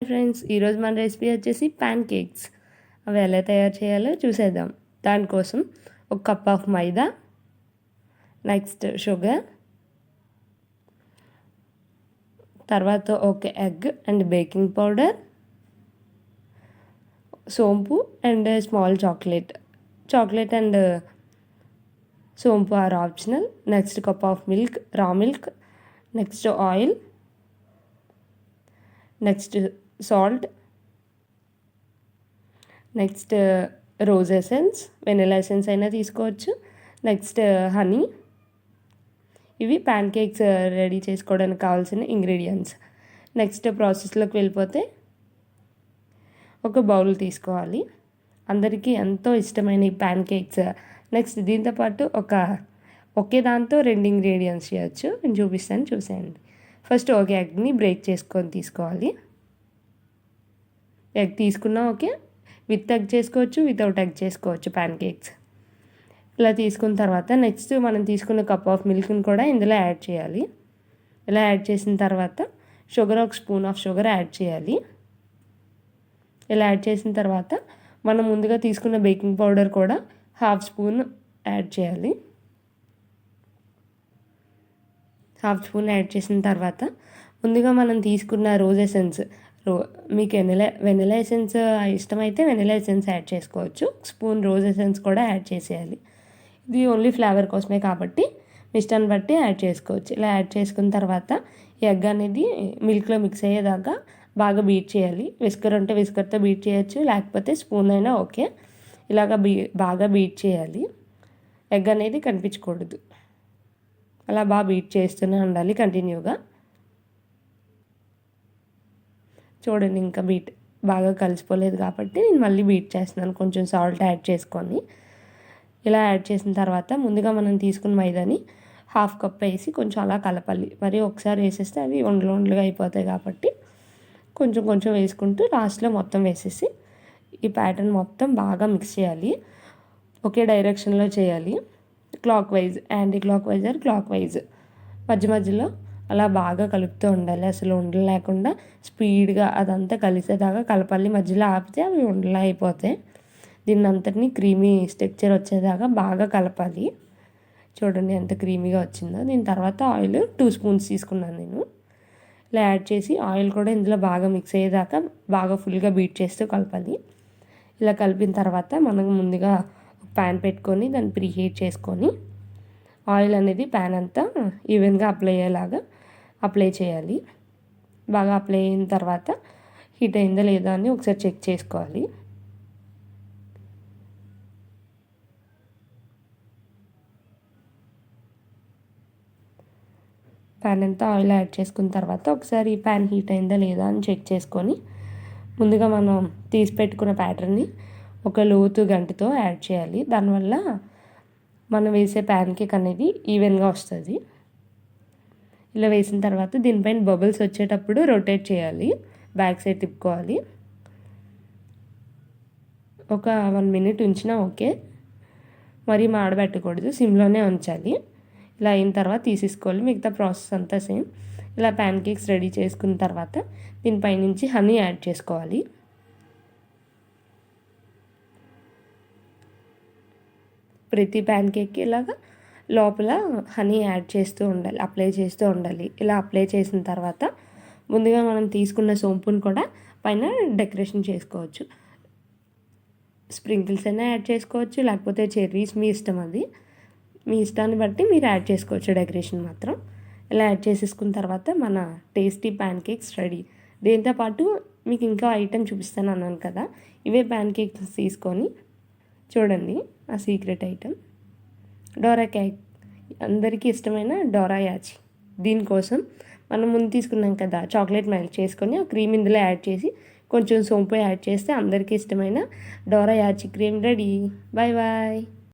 Friends, ఈరోజు మన recipe వచ్చేసి ప్యాన్ కేక్స్. అవి ఎలా తయారు చేయాలో చూసేద్దాం. దానికోసం ఒక cup of maida, next sugar, తర్వాత ఒక ఎగ్ అండ్ బేకింగ్ పౌడర్, సోంపు అండ్ స్మాల్ చాక్లెట్ అండ్ సోంపు are optional. Next cup of milk, raw milk, next oil, next salt, next rose essence, vanilla essence అయినా తీసుకోవచ్చు, నెక్స్ట్ హనీ. ఇవి pancakes ready చేసుకోవడానికి కావాల్సిన ingredients. Next ప్రాసెస్లోకి వెళ్ళిపోతే ఒక బౌల్ తీసుకోవాలి. అందరికీ ఎంతో ఇష్టమైన ఈ ప్యాన్ కేక్స్. నెక్స్ట్ దీంతోపాటు ఒకే దాంతో 2 ఇంగ్రీడియంట్స్ చేయొచ్చు. నేను చూపిస్తాను, చూసేయండి. ఫస్ట్ ఒక ఎగ్ని బ్రేక్ చేసుకొని తీసుకోవాలి. ఎగ్ తీసుకున్నా ఓకే, విత్ ఎగ్ చేసుకోవచ్చు, వితౌట్ ఎగ్ చేసుకోవచ్చు ప్యాన్ కేక్స్. ఇలా తీసుకున్న తర్వాత నెక్స్ట్ మనం తీసుకున్న కప్ ఆఫ్ మిల్క్ని కూడా ఇందులో యాడ్ చేయాలి. ఇలా యాడ్ చేసిన తర్వాత ఒక స్పూన్ ఆఫ్ షుగర్ యాడ్ చేయాలి. ఇలా యాడ్ చేసిన తర్వాత మనం ముందుగా తీసుకున్న బేకింగ్ పౌడర్ కూడా 1/2 స్పూన్ యాడ్ చేయాలి. 1/2 స్పూన్ యాడ్ చేసిన తర్వాత ముందుగా మనం తీసుకున్న రోజ్ ఎసెన్స్, మీకు వెనిలా ఎసెన్స్ ఇష్టమైతే వెనిలా ఎసెన్స్ యాడ్ చేసుకోవచ్చు. స్పూన్ రోజ్ ఎసెన్స్ కూడా యాడ్ చేసేయాలి. ఇది ఓన్లీ ఫ్లేవర్ కోసమే కాబట్టి మీ ఇష్టాన్ని బట్టి యాడ్ చేసుకోవచ్చు. ఇలా యాడ్ చేసుకున్న తర్వాత ఎగ్ అనేది మిల్క్లో మిక్స్ అయ్యేదాకా బాగా బీట్ చేయాలి. విస్కర్ ఉంటే విస్కర్తో బీట్ చేయొచ్చు, లేకపోతే స్పూన్ అయినా ఓకే. ఇలాగ బాగా బీట్ చేయాలి. ఎగ్ అనేది కనిపించకూడదు. అలా బాగా బీట్ చేస్తూనే ఉండాలి కంటిన్యూగా. చూడండి, ఇంకా బీట్ బాగా కలిసిపోలేదు కాబట్టి నేను మళ్ళీ బీట్ చేస్తున్నాను, కొంచెం సాల్ట్ యాడ్ చేసుకొని. ఇలా యాడ్ చేసిన తర్వాత ముందుగా మనం తీసుకున్న మైదాని 1/2 కప్ వేసి కొంచెం అలా కలపాలి. మరి ఒకసారి వేసేస్తే అవి ఉండలుగా అయిపోతాయి కాబట్టి కొంచెం కొంచెం వేసుకుంటూ లాస్ట్లో మొత్తం వేసేసి ఈ ప్యాటర్న్ మొత్తం బాగా మిక్స్ చేయాలి. ఒకే డైరెక్షన్లో చేయాలి. Clockwise, anticlockwise or clockwise మధ్యలో అలా బాగా కలుపుతూ ఉండాలి. అసలు ఉండలు లేకుండా స్పీడ్గా అదంతా కలిసేదాకా కలపాలి. మధ్యలో ఆపితే అవి ఉండలా అయిపోతాయి. దీన్ని అంతటినీ క్రీమీ స్ట్రక్చర్ వచ్చేదాకా బాగా కలపాలి. చూడండి ఎంత క్రీమీగా వచ్చిందో. దీని తర్వాత ఆయిల్ 2 స్పూన్స్ తీసుకున్నాను నేను. ఇలా యాడ్ చేసి ఆయిల్ కూడా ఇందులో బాగా మిక్స్ అయ్యేదాకా బాగా ఫుల్గా బీట్ చేస్తూ కలపాలి. ఇలా కలిపిన తర్వాత మనం ముందుగా ప్యాన్ పెట్టుకొని దాన్ని ప్రీహీట్ చేసుకొని ఆయిల్ అనేది ప్యాన్ అంతా ఈవెన్గా అప్లై చేయాలి. బాగా అప్లై అయిన తర్వాత హీట్ అయిందా లేదా అని ఒకసారి చెక్ చేసుకోవాలి. ప్యాన్ అంతా ఆయిల్ యాడ్ చేసుకున్న తర్వాత ఒకసారి ఈ ప్యాన్ హీట్ అయిందా లేదా అని చెక్ చేసుకొని ముందుగా మనం తీసి పెట్టుకున్న ప్యాటర్న్ని ఒక లోతు గంటతో యాడ్ చేయాలి. దానివల్ల మనం వేసే ప్యాన్ కేక్ అనేది ఈవెన్గా వస్తుంది. ఇలా వేసిన తర్వాత దీనిపైన బబుల్స్ వచ్చేటప్పుడు రొటేట్ చేయాలి, బ్యాక్ సైడ్ తిప్పుకోవాలి. ఒక 1 మినిట్ ఉంచినా ఓకే, మరీ మాడబెట్టకూడదు, సిమ్లోనే ఉంచాలి. ఇలా అయిన తర్వాత తీసేసుకోవాలి. మిగతా ప్రాసెస్ అంతా సేమ్. ఇలా ప్యాన్ కేక్స్ రెడీ చేసుకున్న తర్వాత దీనిపై నుంచి హనీ యాడ్ చేసుకోవాలి. ప్రతి ప్యాన్ కేక్కి ఇలాగా లోపల హనీ యాడ్ చేస్తూ ఉండాలి, అప్లై చేస్తూ ఉండాలి. ఇలా అప్లై చేసిన తర్వాత ముందుగా మనం తీసుకున్న సోంపుని కూడా పైన డెకరేషన్ చేసుకోవచ్చు. స్ప్రింకిల్స్ అయినా యాడ్ చేసుకోవచ్చు, లేకపోతే చెర్రీస్, మీ ఇష్టం. అది మీ ఇష్టాన్ని బట్టి మీరు యాడ్ చేసుకోవచ్చు డెకరేషన్ మాత్రం. ఇలా యాడ్ చేసేసుకున్న తర్వాత మన టేస్టీ ప్యాన్ కేక్స్ రెడీ. దీంతోపాటు మీకు ఇంకా ఐటెం చూపిస్తాను అన్నాను కదా, ఇవే ప్యాన్ కేక్స్ తీసుకొని చూడండి. ఆ సీక్రెట్ ఐటెం డోరా కేక్, అందరికీ ఇష్టమైన డోరా యాచి. దీనికోసం మనం ముందు తీసుకున్నాం కదా చాక్లెట్ మెల్ట్ చేసుకొని ఆ క్రీమ్ ఇందులో యాడ్ చేసి కొంచెం సోంపు యాడ్ చేస్తే అందరికీ ఇష్టమైన డోరా యాచి క్రీమ్ రెడీ. Bye bye.